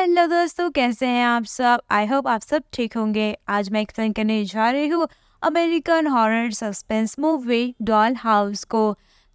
Hello दोस्तों, कैसे हैं आप सब। आई होप आप सब ठीक होंगे। आज मैं एक्सप्लेन करने जा रही हूँ American horror suspense movie doll house को।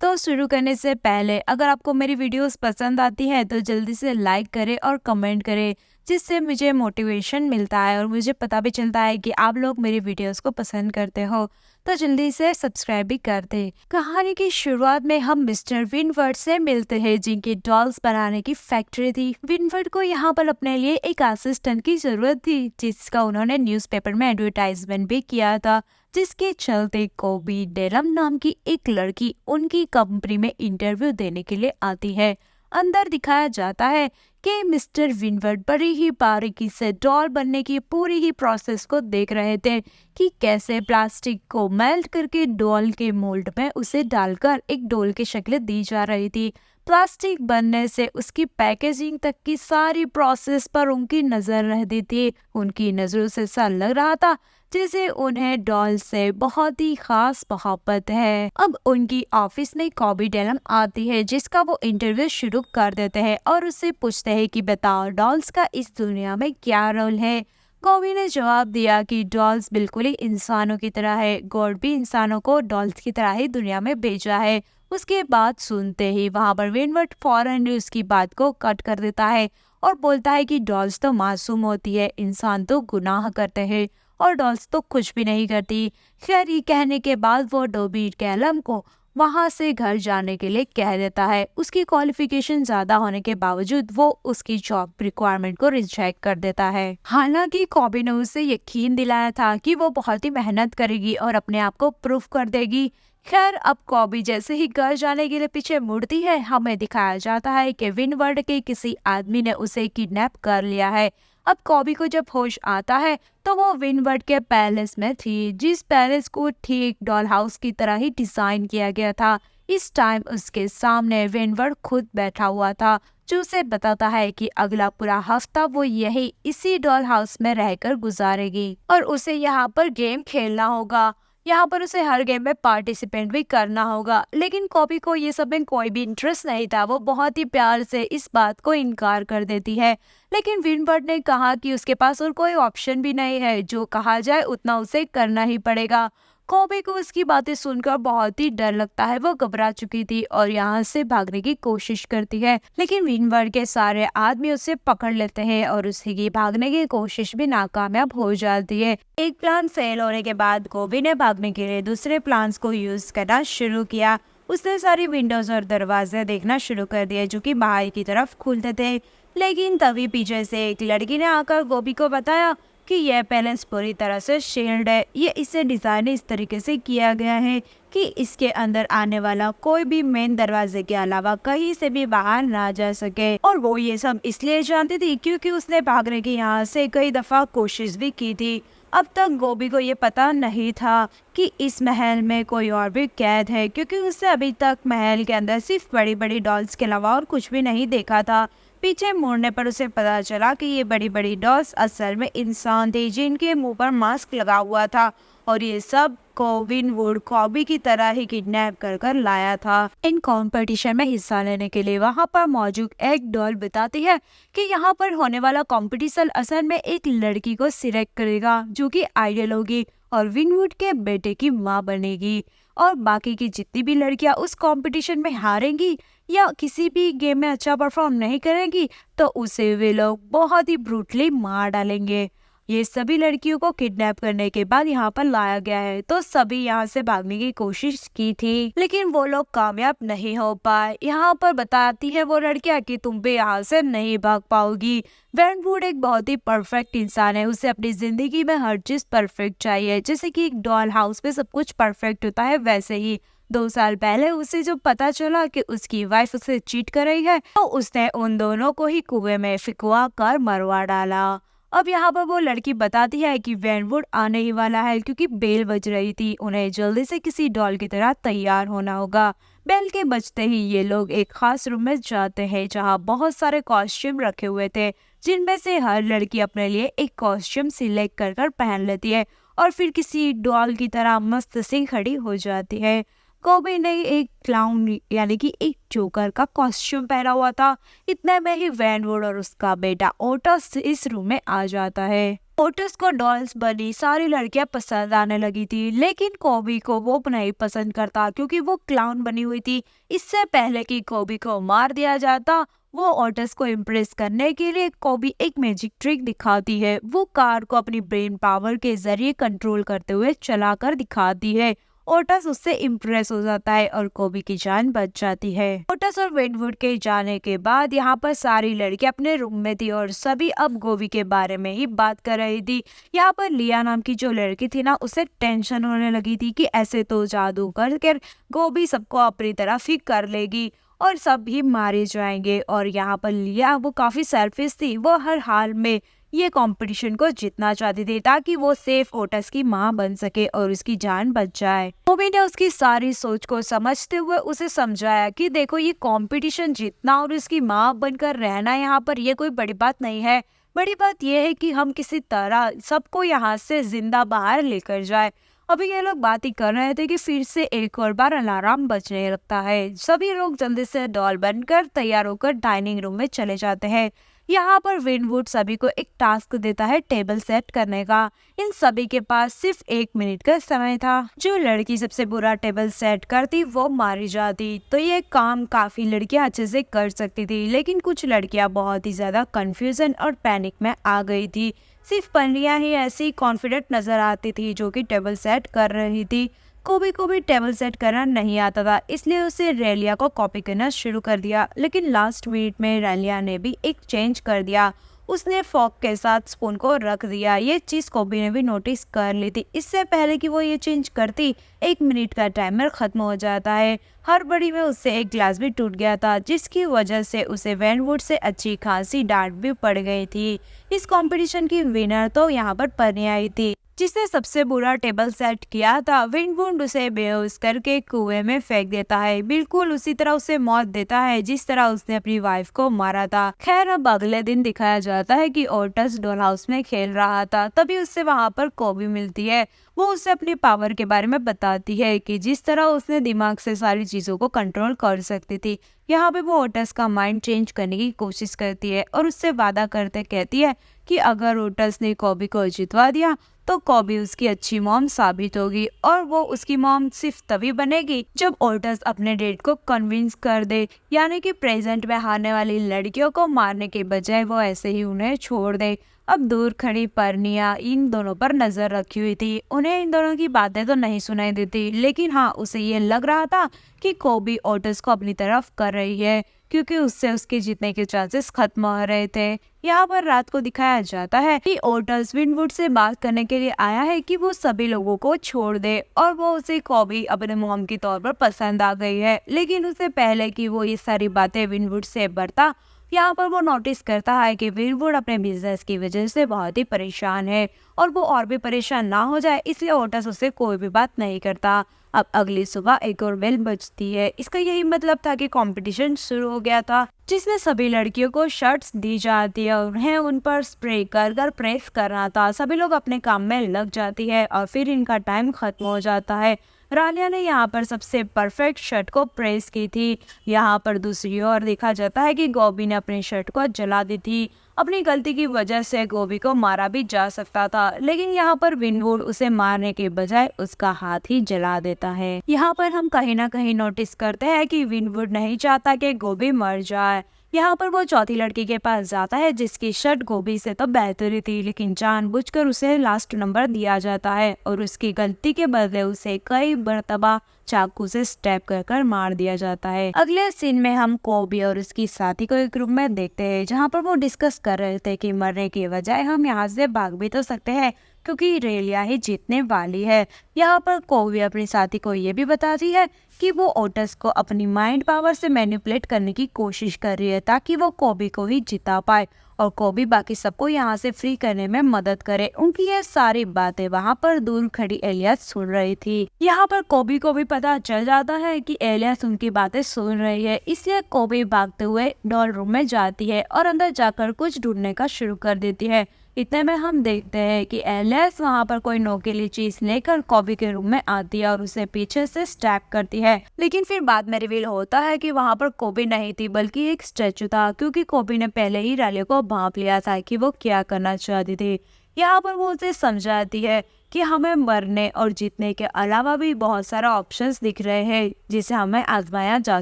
तो शुरू करने से पहले अगर आपको मेरी वीडियोस पसंद आती है तो जल्दी से लाइक करें और कमेंट करें, जिससे मुझे मोटिवेशन मिलता है और मुझे पता भी चलता है कि आप लोग मेरी वीडियोस को पसंद करते हो। तो जल्दी से सब्सक्राइब भी कर दे। कहानी की शुरुआत में हम मिस्टर विनवर्ड से मिलते हैं, जिनकी डॉल्स बनाने की फैक्ट्री थी। विनवर्ड को यहाँ पर अपने लिए एक असिस्टेंट की जरूरत थी, जिसका उन्होंने न्यूज़पेपर में एडवर्टाइजमेंट भी किया था, जिसके चलते कोबी डेरम नाम की एक लड़की उनकी कंपनी में इंटरव्यू देने के लिए आती है। अंदर दिखाया जाता है कि मिस्टर विनवर्ड बड़ी ही बारीकी से डॉल बनने की पूरी ही प्रोसेस को देख रहे थे कि कैसे प्लास्टिक को मेल्ट करके डॉल के मोल्ड में उसे डालकर एक डॉल की शक्ल दी जा रही थी। प्लास्टिक बनने से उसकी पैकेजिंग तक की सारी प्रोसेस पर उनकी नजर रहती थी। उनकी नजरों से ऐसा लग रहा था जैसे उन्हें डॉल से बहुत ही खास मोहब्बत है। अब उनकी ऑफिस में कॉबी डेलम आती है, जिसका वो इंटरव्यू शुरू कर देते हैं और उससे पूछते हैं कि बताओ डॉल्स का इस दुनिया में क्या रोल है। कॉबी ने जवाब दिया कि डॉल्स बिल्कुल ही इंसानों की तरह है। गॉड भी इंसानों को डॉल्स की तरह ही दुनिया में भेजा है। उसके बाद सुनते ही वहां पर विनवर्ड फौरन उसकी बात को कट कर देता है और बोलता है कि डॉल्स तो मासूम होती है, इंसान तो गुनाह करते हैं और डॉल्स तो कुछ भी नहीं करती। खैर, ये कहने के बाद वो डोबी कैलम को वहां से घर जाने के लिए कह देता है। उसकी क्वालिफिकेशन ज्यादा होने के बावजूद वो उसकी जॉब रिक्वायरमेंट को रिजेक्ट कर देता है। हालांकि कॉबी ने उसे यकीन दिलाया था कि वो बहुत ही मेहनत करेगी और अपने आप को प्रूफ कर देगी। खैर, अब कॉबी जैसे ही घर जाने के लिए पीछे मुड़ती है, हमें दिखाया जाता है कि विनवर्ड के किसी आदमी ने उसे किडनैप कर लिया है। अब कॉबी को जब होश आता है तो वो विनवर्ड के पैलेस में थी, जिस पैलेस को ठीक डॉल हाउस की तरह ही डिजाइन किया गया था। इस टाइम उसके सामने विनवर्ड खुद बैठा हुआ था, जो उसे बताता है कि अगला पूरा हफ्ता वो यही इसी डॉल हाउस में रहकर गुजारेगी और उसे यहाँ पर गेम खेलना होगा। यहाँ पर उसे हर गेम में पार्टिसिपेट भी करना होगा। लेकिन कॉबी को ये सब में कोई भी इंटरेस्ट नहीं था। वो बहुत ही प्यार से इस बात को इनकार कर देती है। लेकिन विनवर्ड ने कहा कि उसके पास और कोई ऑप्शन भी नहीं है, जो कहा जाए उतना उसे करना ही पड़ेगा। कॉबी को उसकी बातें सुनकर बहुत ही डर लगता है। वो घबरा चुकी थी और यहाँ से भागने की कोशिश करती है, लेकिन विनवर्ड के सारे आदमी उसे पकड़ लेते हैं और उसकी भागने की कोशिश भी नाकामयाब हो जाती है। एक प्लान फेल होने के बाद कॉबी ने भागने के लिए दूसरे प्लान्स को यूज करना शुरू किया। उसने सारी विंडोज और दरवाजे देखना शुरू कर दिए जो कि बाहर की तरफ खुलते थे। लेकिन तभी पीछे से एक लड़की ने आकर कॉबी को बताया कि यह पैलेस पूरी तरह से शील्ड है। ये इसे डिजाइन इस तरीके से किया गया है कि इसके अंदर आने वाला कोई भी मेन दरवाजे के अलावा कहीं से भी बाहर ना जा सके। और वो ये सब इसलिए जानती थी क्योंकि उसने भागने की यहाँ से कई दफा कोशिश भी की थी। अब तक गोभी को ये पता नहीं था कि इस महल में कोई और भी कैद है, क्योंकि उसने अभी तक महल के अंदर सिर्फ बड़ी बड़ी डॉल्स के अलावा और कुछ भी नहीं देखा था। पीछे मुड़ने पर उसे पता चला कि ये बड़ी बड़ी डॉल्स असल में इंसान थे, जिनके मुंह पर मास्क लगा हुआ था और ये सब को विनवुड कॉबी की तरह ही किडनैप कर लाया था। इन कंपटीशन में हिस्सा लेने के लिए वहां पर मौजूद एक डॉल बताती है कि यहाँ पर होने वाला कंपटीशन असल में एक लड़की को सिलेक्ट करेगा जो कि आइडल होगी और विनवुड के बेटे की माँ बनेगी, और बाकी की जितनी भी लड़कियां उस कंपटीशन में हारेंगी या किसी भी गेम में अच्छा परफॉर्म नहीं करेंगी तो उसे वे लोग बहुत ही ब्रूटली मार डालेंगे। ये सभी लड़कियों को किडनैप करने के बाद यहाँ पर लाया गया है, तो सभी यहाँ से भागने की कोशिश की थी, लेकिन वो लोग कामयाब नहीं हो पाए। यहाँ पर बताती है वो लड़कियाँ कि तुम भी यहाँ से नहीं भाग पाओगी। विनवुड एक बहुत ही परफेक्ट इंसान है। उसे अपनी जिंदगी में हर चीज परफेक्ट चाहिए। जैसे कि एक डॉल हाउस में सब कुछ परफेक्ट होता है, वैसे ही 2 साल पहले उसे जो पता चला कि उसकी वाइफ उसे चीट कर रही है, तो उसने उन दोनों को ही कुएं में फिकवा कर मरवा डाला। अब यहाँ पर वो लड़की बताती है कि विनवुड आने ही वाला है, क्योंकि बेल बज रही थी। उन्हें जल्दी से किसी डॉल की तरह तैयार होना होगा। बेल के बजते ही ये लोग एक खास रूम में जाते हैं जहाँ बहुत सारे कॉस्ट्यूम रखे हुए थे, जिनमें से हर लड़की अपने लिए एक कॉस्ट्यूम सिलेक्ट कर पहन लेती है और फिर किसी डॉल की तरह मस्त सी खड़ी हो जाती है। कोबी ने एक क्लाउन यानी कि एक जोकर का कॉस्ट्यूम पहना हुआ था। इतने में ही वैनवुड और उसका बेटा ओटस इस रूम में आ जाता है। ओटस को डॉल्स बनी सारी लड़कियां पसंद आने लगी थी, लेकिन कोबी को वो नहीं पसंद करता क्योंकि वो क्लाउन बनी हुई थी। इससे पहले कि कोबी को मार दिया जाता, वो ओटस को इम्प्रेस करने के लिए कोबी एक मैजिक ट्रिक दिखाती है। वो कार को अपनी ब्रेन पावर के जरिए कंट्रोल करते हुए चलाकर दिखाती है। ओटस उससे इम्प्रेस हो जाता है और कोबी की जान बच जाती है। ओटस और वेनवुड के जाने के बाद यहाँ पर सारी लड़कियां अपने रूम में थी और सभी अब कोबी के बारे में ही बात कर रही थी। यहाँ पर लिया नाम की जो लड़की थी ना, उसे टेंशन होने लगी थी कि ऐसे तो जादू करके कोबी सबको अपनी तरफ ही कर लेगी और सब भी मारे जाएंगे। और यहाँ पर लिया वो काफी सेल्फिश थी, वो हर हाल में ये कंपटीशन को जीतना चाहती थी ताकि वो सेफ ओटस की माँ बन सके और उसकी जान बच जाए। कोबी ने उसकी सारी सोच को समझते हुए उसे समझाया कि देखो, ये कंपटीशन जीतना और उसकी माँ बनकर रहना यहाँ पर ये कोई बड़ी बात नहीं है। बड़ी बात यह है कि हम किसी तरह सबको यहाँ से जिंदा बाहर लेकर जाए। अभी ये लोग बात ही कर रहे थे कि फिर से एक और बार अलार्म बजने लगता है। सभी लोग जल्दी से डॉल बनकर तैयार होकर डाइनिंग रूम में चले जाते हैं। यहाँ पर विनवुड सभी को एक टास्क देता है टेबल सेट करने का। इन सभी के पास सिर्फ 1 मिनट का समय था। जो लड़की सबसे बुरा टेबल सेट करती वो मारी जाती। तो ये काम काफी लड़कियां अच्छे से कर सकती थी, लेकिन कुछ लड़कियां बहुत ही ज्यादा कंफ्यूजन और पैनिक में आ गई थी। सिर्फ पन्नियां ही ऐसी कॉन्फिडेंट नजर आती थी जो कि टेबल सेट कर रही थी। कोबी को भी टेबल सेट करना नहीं आता था, इसलिए उसे रेलिया को कॉपी करना शुरू कर दिया। लेकिन लास्ट मिनट में रेलिया ने भी एक चेंज कर दिया। उसने फॉक के साथ स्पून को रख दिया। ये चीज कोबी ने भी नोटिस कर ली थी। इससे पहले कि वो ये चेंज करती, 1 मिनट का टाइमर खत्म हो जाता है। हड़बड़ी में उससे एक ग्लास भी टूट गया था, जिसकी वजह से उसे वैनवुड से अच्छी खासी डांट भी पड़ गई थी। इस कंपटीशन की विनर तो यहाँ पर पन्नी आई थी, जिसने सबसे बुरा टेबल सेट किया था। विनवुड उसे बेहोश करके कुएं में फेंक देता है, बिल्कुल उसी तरह उसे मौत देता है जिस तरह उसने अपनी वाइफ को मारा था। खैर, अब अगले दिन दिखाया जाता है कि ओटस डॉल हाउस में खेल रहा था, तभी उससे वहां पर कोबी मिलती है। वो उसे अपनी पावर के बारे में बताती है कि जिस तरह उसने दिमाग से सारी चीजों को कंट्रोल कर सकती थी। यहाँ पे वो ओटस का माइंड चेंज करने की कोशिश करती है और उससे वादा करते कहती है कि अगर ओटस ने कोबी को जितवा दिया तो कोबी उसकी अच्छी मॉम साबित होगी और वो उसकी मॉम सिर्फ तभी बनेगी जब ओटस अपने डेट को कन्विंस कर दे, यानी कि प्रेजेंट में हारने वाली लड़कियों को मारने के बजाय वो ऐसे ही उन्हें छोड़ दे। अब दूर खड़ी परनिया इन दोनों पर नजर रखी हुई थी। उन्हें इन दोनों की बातें तो नहीं सुनाई देती, लेकिन हाँ, उसे ये लग रहा था कि कोबी ओटस को अपनी तरफ कर रही है, क्योंकि उससे उसके जीतने के चांसेस खत्म हो रहे थे। यहाँ पर रात को दिखाया जाता है कि ओटस विनवुड से बात करने के लिए आया है कि वो सभी लोगों को छोड़ दे और वो उसे कोबी अपने मॉम के तौर पर पसंद आ गई है। लेकिन उससे पहले कि वो ये सारी बातें विनवुड से बरता, यहाँ पर वो नोटिस करता है कि विनवुड अपने बिजनेस की वजह से बहुत ही परेशान है और वो और भी परेशान ना हो जाए, इसलिए ओटस उससे कोई भी बात नहीं करता। अब अगली सुबह एक और बेल बजती है। इसका यही मतलब था कि कंपटीशन शुरू हो गया था, जिसमें सभी लड़कियों को शर्ट्स दी जाती है और उन्हें उन पर स्प्रे कर कर प्रेस करना था। सभी लोग अपने काम में लग जाती है और फिर इनका टाइम खत्म हो जाता है। रालिया ने यहाँ पर सबसे परफेक्ट शर्ट को प्रेस की थी। यहाँ पर दूसरी ओर देखा जाता है कि गोबी ने अपनी शर्ट को जला दी थी। अपनी गलती की वजह से गोबी को मारा भी जा सकता था, लेकिन यहाँ पर विनवुड उसे मारने के बजाय उसका हाथ ही जला देता है। यहाँ पर हम कहीं ना कहीं नोटिस करते हैं कि विनवुड नहीं चाहता कि गोबी मर जाए। यहाँ पर वो चौथी लड़की के पास जाता है जिसकी शर्ट गोबी से तो बेहतरी थी, लेकिन जानबूझकर उसे लास्ट नंबर दिया जाता है और उसकी गलती के बदले उसे कई मरतबा चाकू से स्टैब कर मार दिया जाता है। अगले सीन में हम कोबी और उसकी साथी को एक रूम में देखते हैं, जहाँ पर वो डिस्कस कर रहे थे कि मरने की बजाय हम यहाँ से भाग भी तो सकते हैं क्योंकि रेलिया ही जीतने वाली है। यहाँ पर कोबी अपनी साथी को ये भी बताती है कि वो ओटस को अपनी माइंड पावर से मैनिपुलेट करने की कोशिश कर रही है ताकि वो कोबी को ही जिता पाए और कोबी बाकी सबको यहाँ से फ्री करने में मदद करे। उनकी ये सारी बातें वहाँ पर दूर खड़ी एलियस सुन रही थी। यहाँ पर कोबी को भी पता चल जाता है कि एलियस उनकी बातें सुन रही है, इसलिए कोबी भागते हुए डॉल रूम में जाती है और अंदर जाकर कुछ ढूंढने का शुरू कर देती है। इतने में हम देखते हैं कि एलिस वहाँ पर कोई नोकीली चीज लेकर कॉबी के रूम में आती है और उसे पीछे से स्टैब करती है। लेकिन फिर बाद में रिवील होता है कि वहाँ पर कॉबी नहीं थी बल्कि एक स्टैचू था, क्योंकि कॉबी ने पहले ही रैली को भांप लिया था कि वो क्या करना चाहती थी। यहाँ पर वो उसे समझाती है कि हमें मरने और जीतने के अलावा भी बहुत सारा ऑप्शंस दिख रहे हैं जिसे हमें आजमाया जा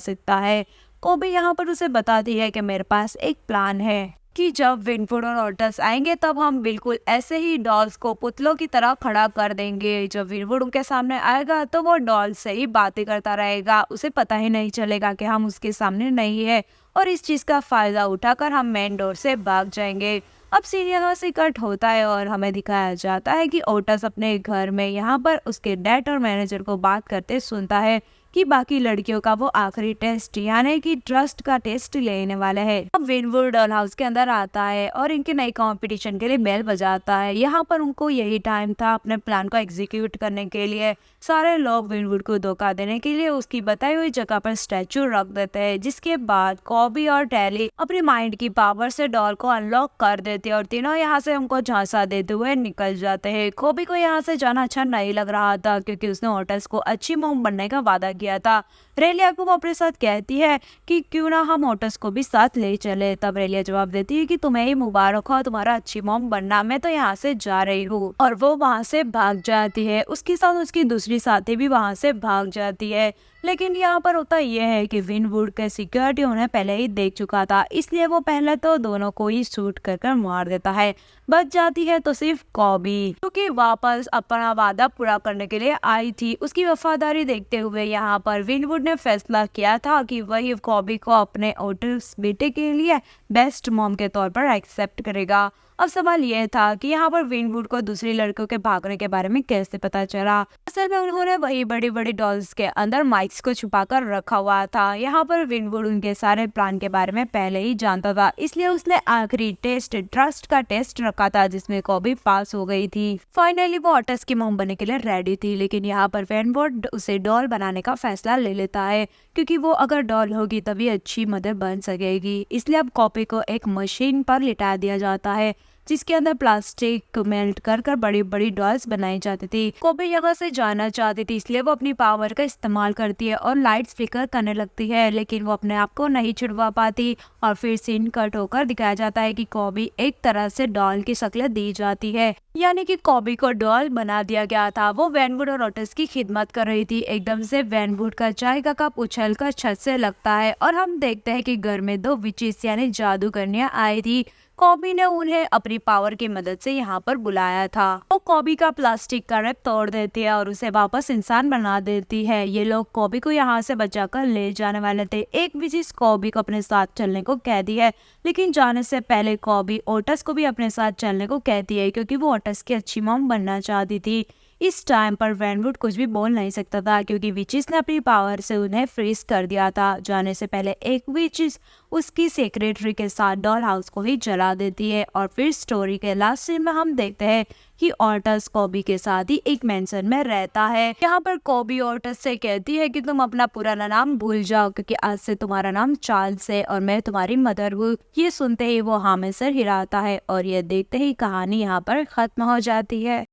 सकता है। कॉबी यहाँ पर उसे बताती है कि मेरे पास एक प्लान है कि जब विनवुड और ओटस आएंगे तब हम बिल्कुल ऐसे ही डॉल्स को पुतलों की तरह खड़ा कर देंगे। जब विनवुड उनके सामने आएगा तो वो डॉल से ही बातें करता रहेगा, उसे पता ही नहीं चलेगा कि हम उसके सामने नहीं है, और इस चीज का फायदा उठाकर हम मेन डोर से भाग जाएंगे। अब सीन यहाँ से कट होता है और हमें दिखाया जाता है कि ओटस अपने घर में यहाँ पर उसके डैड और मैनेजर को बात करते सुनता है कि बाकी लड़कियों का वो आखिरी टेस्ट यानी कि ट्रस्ट का टेस्ट लेने वाला है। अब विनवुड डॉल हाउस के अंदर आता है और इनके नए कंपटीशन के लिए बेल बजाता है। यहाँ पर उनको यही टाइम था अपने प्लान को एग्जीक्यूट करने के लिए। सारे लोग विनवुड को धोखा देने के लिए उसकी बताई हुई जगह पर स्टैचू रख देते हैं, जिसके बाद कॉबी और टैली अपनी माइंड की पावर से डॉल को अनलॉक कर देते हैं और तीनों यहाँ से उनको झांसा देते हुए निकल जाते हैं। कॉबी को यहाँ से जाना अच्छा नहीं लग रहा था क्योंकि उसने ओटस को अच्छी मोम बनने का वादा किया था। रेलिया को वो अपने साथ कहती है कि क्यों ना हम ओटस को भी साथ ले चले। तब रेलिया जवाब देती है कि तुम्हें ही मुबारक हो तुम्हारा अच्छी मोम बनना, मैं तो यहाँ से जा रही हूँ, और वो वहाँ से भाग जाती है। उसके साथ उसकी दूसरी साथी भी वहाँ से भाग जाती है। लेकिन यहाँ पर होता यह है कि विनवुड के सिक्योरिटी उन्हें पहले ही देख चुका था, इसलिए वो पहले तो दोनों को ही शूट कर मार देता है। बच जाती है तो सिर्फ कॉबी, क्योंकि वापस अपना वादा पूरा करने के लिए आई थी। उसकी वफादारी देखते हुए यहाँ पर विनवुड ने फैसला किया था कि वही कॉबी को अपने ओटस बेटे के लिए बेस्ट मॉम के तौर पर एक्सेप्ट करेगा। अब सवाल यह था कि यहाँ पर विनवुड को दूसरी लड़कियों के भागने के बारे में कैसे पता चला। असल में उन्होंने वही बड़ी बड़ी डॉल्स के अंदर माइक्स को छुपाकर रखा हुआ था। यहाँ पर विनवुड उनके सारे प्लान के बारे में पहले ही जानता था, इसलिए उसने आखिरी टेस्ट ट्रस्ट का टेस्ट रखा था जिसमें कॉबी पास हो गई थी। फाइनली वो ओटस की मॉम बनने के लिए रेडी थी, लेकिन यहाँ पर विनवुड उसे डॉल बनाने का फैसला ले लेता है क्योंकि वो अगर डॉल होगी तभी अच्छी मदर बन सकेगी। इसलिए अब कॉपी को एक मशीन पर लिटा दिया जाता है जिसके अंदर प्लास्टिक मेल्ट कर बड़ी बड़ी डॉल्स बनाई जाती थी। कॉबी यहाँ से जाना चाहती थी, इसलिए वो अपनी पावर का इस्तेमाल करती है और लाइट्स फ्लिकर करने लगती है, लेकिन वो अपने आप को नहीं छुड़वा पाती। और फिर सीन कट होकर दिखाया जाता है कि कॉबी एक तरह से डॉल की शक्ल दी जाती है, यानी कि कॉबी को डॉल बना दिया गया था। वो विनवुड और ओटस की खिदमत कर रही थी। एकदम से विनवुड का चाय का कप उछलकर छत से लगता है और हम देखते हैं कि घर में 2 विचेस यानी जादूगरनियां आई थी। कॉबी ने उन्हें अपनी पावर की मदद से यहाँ पर बुलाया था। वो कॉबी का प्लास्टिक का रैप तोड़ देती है और उसे वापस इंसान बना देती है। ये लोग कॉबी को यहाँ से बचाकर ले जाने वाले थे। एक विशेष कॉबी को अपने साथ चलने को कहती है, लेकिन जाने से पहले कॉबी ओटस को भी अपने साथ चलने को कहती है क्योंकि वो ओटस की अच्छी मॉम बनना चाहती थी। इस टाइम पर विनवुड कुछ भी बोल नहीं सकता था क्योंकि विचेस ने अपनी पावर से उन्हें फ्रीज कर दिया था। जाने से पहले एक विचेस उसकी सेक्रेटरी के साथ डॉल हाउस को ही जला देती है और फिर स्टोरी के लास्ट सीन में हम देखते हैं कि ओटस कॉबी के साथ ही एक मेंशन में रहता है। यहाँ पर कॉबी ओटस से कहती है कि तुम अपना पुराना नाम भूल जाओ क्योंकि आज से तुम्हारा नाम चार्ल्स है और मैं तुम्हारी मदर हूँ। ये सुनते ही वो हाँ में सर हिलाता है और ये देखते ही कहानी यहाँ पर खत्म हो जाती है।